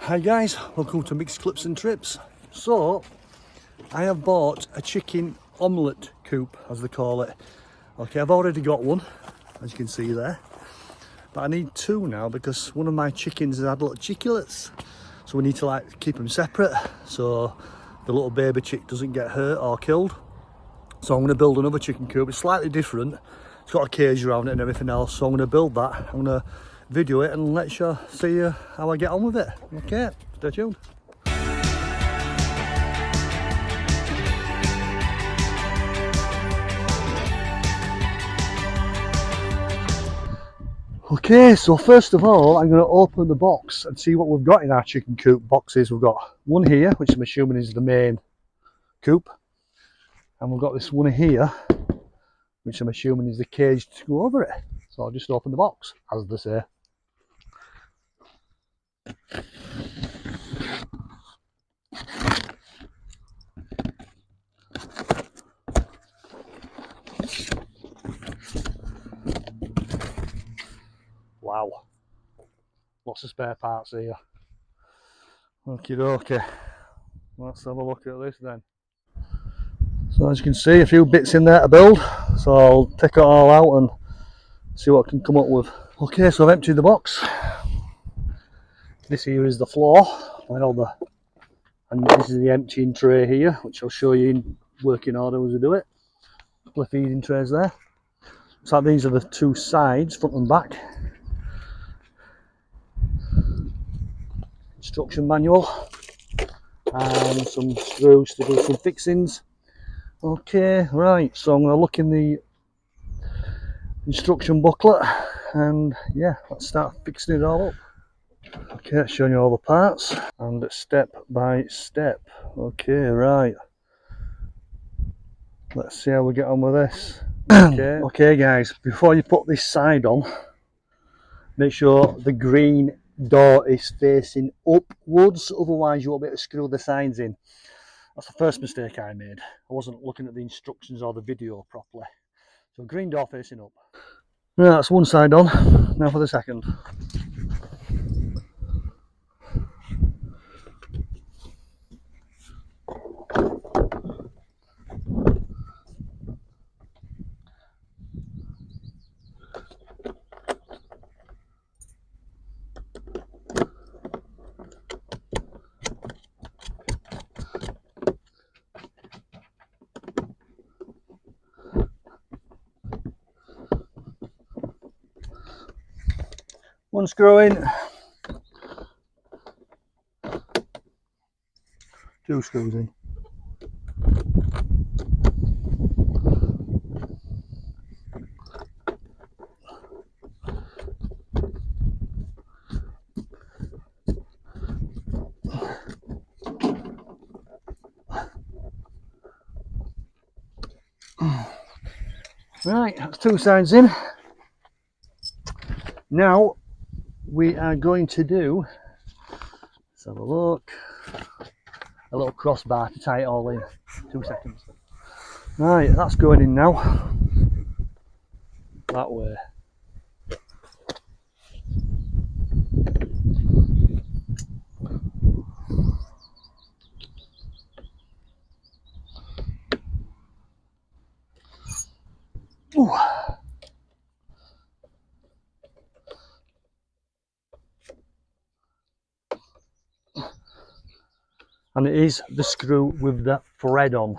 Hi guys, welcome to Mixed Clips and Trips. So, I have bought a chicken omelette coop, as they call it. Okay, I've already got one, as you can see there. But I need two now because one of my chickens has had little chicklets. So we need to keep them separate so the little baby chick doesn't get hurt or killed. So I'm going to build another chicken coop. It's slightly different. It's got a cage around it and everything else. So I'm going to build that. I'm going to video it and let you see how I get on with it. Okay, stay tuned. Okay, so first of all, I'm going to open the box and see what we've got in our chicken coop boxes. We've got one here, which I'm assuming is the main coop. And we've got this one here, which I'm assuming is the cage to go over it. So I'll just open the box, as they say. Wow, lots of spare parts here. Okie dokie, let's have a look at this then. So as you can see, a few bits in there to build, so I'll take it all out and see what I can come up with. Okay, so I've emptied the box. This here is the floor, and this is the emptying tray here, which I'll show you in working order as we do it. A couple of feeding trays there. So these are the two sides, front and back. Instruction manual and some screws to do some fixings. Okay, right, so I'm going to look in the instruction booklet and yeah, let's start fixing it all up. Okay, showing you all the parts and step by step. Okay, right, let's see how we get on with this. Okay guys, before you put this side on, make sure the green door is facing upwards, otherwise you won't be able to screw the sides in. That's the first mistake I made. I wasn't looking at the instructions or the video properly. So green door facing up. Right, that's one side on. Now for the second. One screw in. Two screws in. Right, that's two sides in. Now we are going to do, let's have a look, a little crossbar to tie it all in. 2 seconds. Right, that's going in now. That way. Ooh. And it is the screw with the thread on.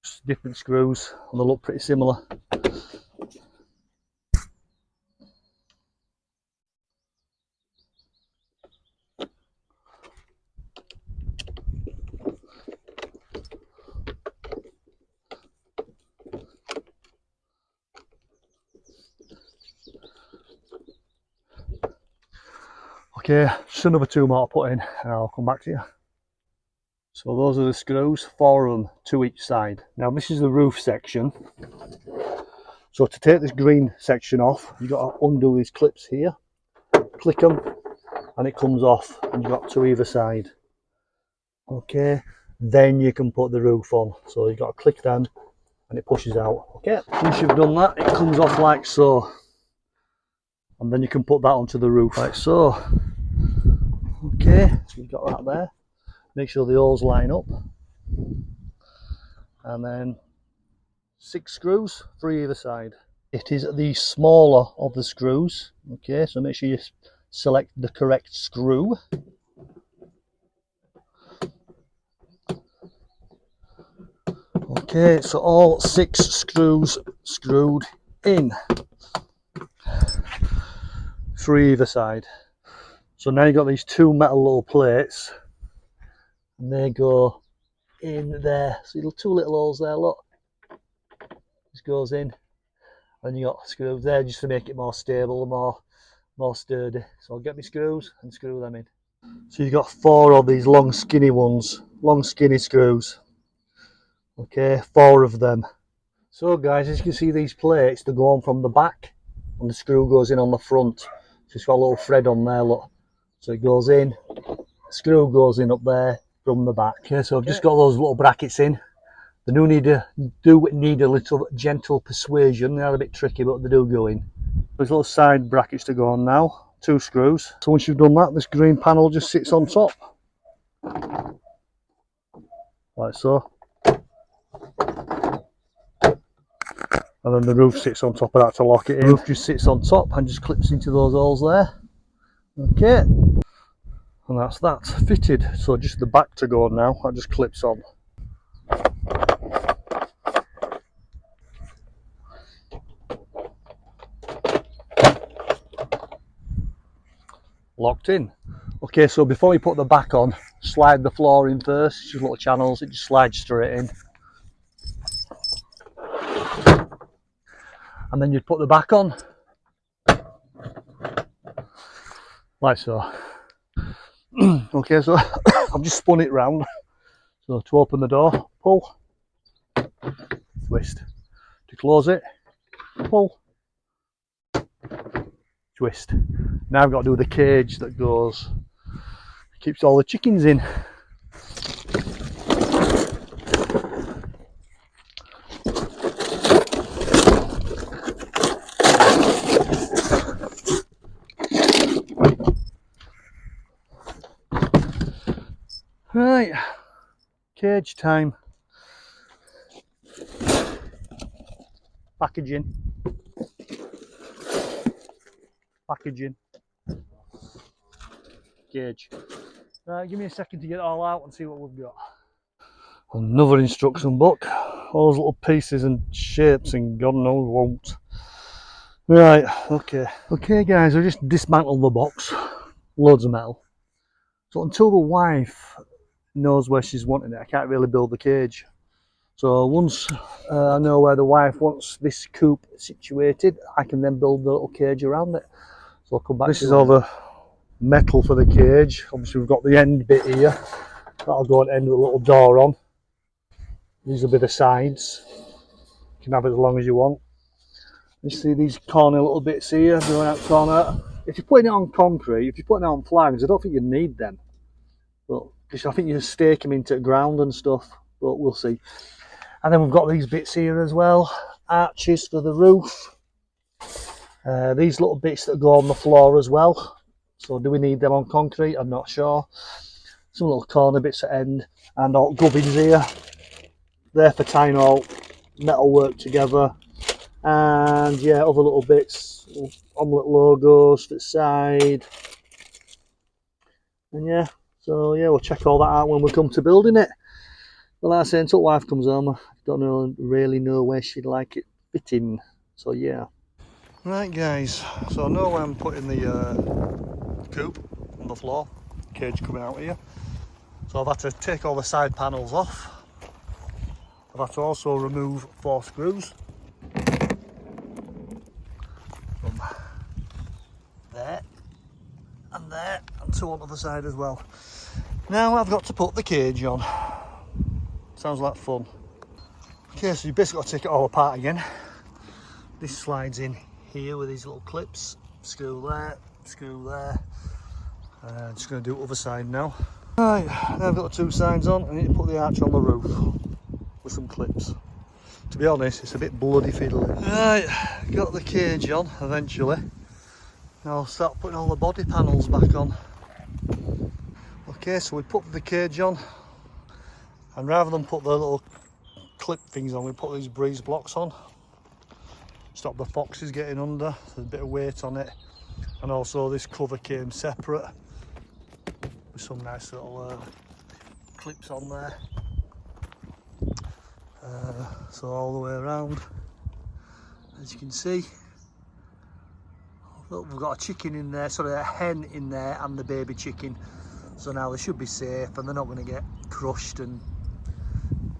Just different screws and they look pretty similar. Okay, just another two more to put in and I'll come back to you. So those are the screws, 4 of them, 2 each side. Now this is the roof section. So to take this green section off, you've got to undo these clips here, click them, and it comes off, and you've got 2 either side. Okay, then you can put the roof on. So you've got to click them, and it pushes out. Okay, once you've done that, it comes off like so. And then you can put that onto the roof like so. Okay, so you've got that there. Make sure the holes line up. And then 6 screws, 3 either side. It is the smaller of the screws. Okay, so make sure you select the correct screw. Okay, so all 6 screws screwed in. 3 either side. So now you've got these 2 metal little plates, and they go in there. So 2 little holes there, look. This goes in, and you got screws there just to make it more stable and more sturdy. So I'll get my screws and screw them in. So you've got 4 of these long skinny ones, long skinny screws. Okay, 4 of them. So guys, as you can see, these plates, they go on from the back, and the screw goes in on the front. So it's got a little thread on there, look. So it goes in, the screw goes in up there from the back. Okay, so I've just got those little brackets in. They do need a little gentle persuasion. They are a bit tricky, but they do go in. There's little side brackets to go on now, 2 screws. So once you've done that, this green panel just sits on top, like so. And then the roof sits on top of that to lock it in. The roof just sits on top and just clips into those holes there. Okay, and that's that fitted. So just the back to go now, that just clips on. Locked in. Okay, so before you put the back on, slide the floor in first. It's just little channels, it just slides straight in. And then you'd put the back on, like so. Okay, so I've just spun it round. So to open the door, pull, twist. To close it, pull, twist. Now I've got to do the cage that keeps all the chickens in. Right, cage time. Packaging. Packaging. Cage. Right, give me a second to get it all out and see what we've got. Another instruction book. All those little pieces and shapes and God knows what. Right, okay. Okay guys, I just dismantled the box. Loads of metal. So until the wife knows where she's wanting it, I can't really build the cage. So once I know where the wife wants this coop situated, I can then build the little cage around it. So I'll come back. This is all the metal for the cage. Obviously we've got the end bit here. That'll go and end with a little door on. These will be the sides. You can have it as long as you want. You see these corner little bits here going out corner. If you're putting it on concrete, if you're putting it on flags, I don't think you need them. But I think you stake them into the ground and stuff. But we'll see. And then we've got these bits here as well. Arches for the roof. These little bits that go on the floor as well. So do we need them on concrete? I'm not sure. Some little corner bits at end. And all gubbins here. There for tying all metal work together. And yeah, other little bits. Omlet logos for the side. And yeah, so yeah, we'll check all that out when we come to building it. But like I say, until wife comes home, I don't really know where she'd like it fitting. So yeah. Right guys, so I know where I'm putting the coop on the floor. Cage coming out here. So I've had to take all the side panels off. I've had to also remove 4 screws. From there and there and 2 on the other side as well. Now I've got to put the cage on. Sounds like fun. Okay, so you basically got to take it all apart again. This slides in here with these little clips. Screw there, screw there. Just going to do the other side now. Right, now I've got the 2 sides on. I need to put the arch on the roof with some clips. To be honest, it's a bit bloody fiddly. Right, got the cage on eventually. Now I'll start putting all the body panels back on. Okay, so we put the cage on, and rather than put the little clip things on, we put these breeze blocks on. Stop the foxes getting under, there's a bit of weight on it. And also this cover came separate with some nice little clips on there. So all the way around, as you can see. Look, we've got a chicken in there, sorry, a hen in there and the baby chicken. So now they should be safe and they're not going to get crushed and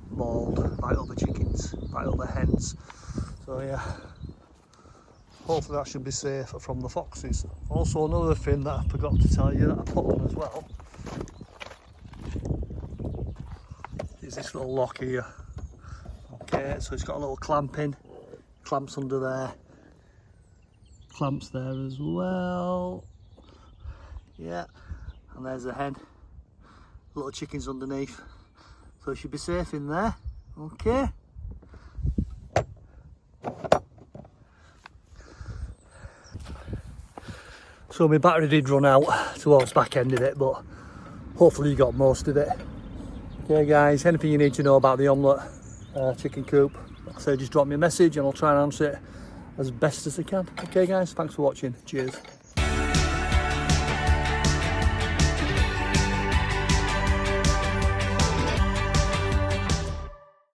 mauled by other chickens, by other hens. So yeah, hopefully that should be safe from the foxes. Also another thing that I forgot to tell you that I put on as well is this little lock here. Okay, so it's got a little clamps under there, clamps there as well. Yeah, and there's the hen, little chickens underneath, so it should be safe in there. Okay. So my battery did run out towards back end of it, but hopefully you got most of it. Okay guys, anything you need to know about the Omlet chicken coop, like I say, just drop me a message and I'll try and answer it as best as I can. Okay guys, thanks for watching. Cheers.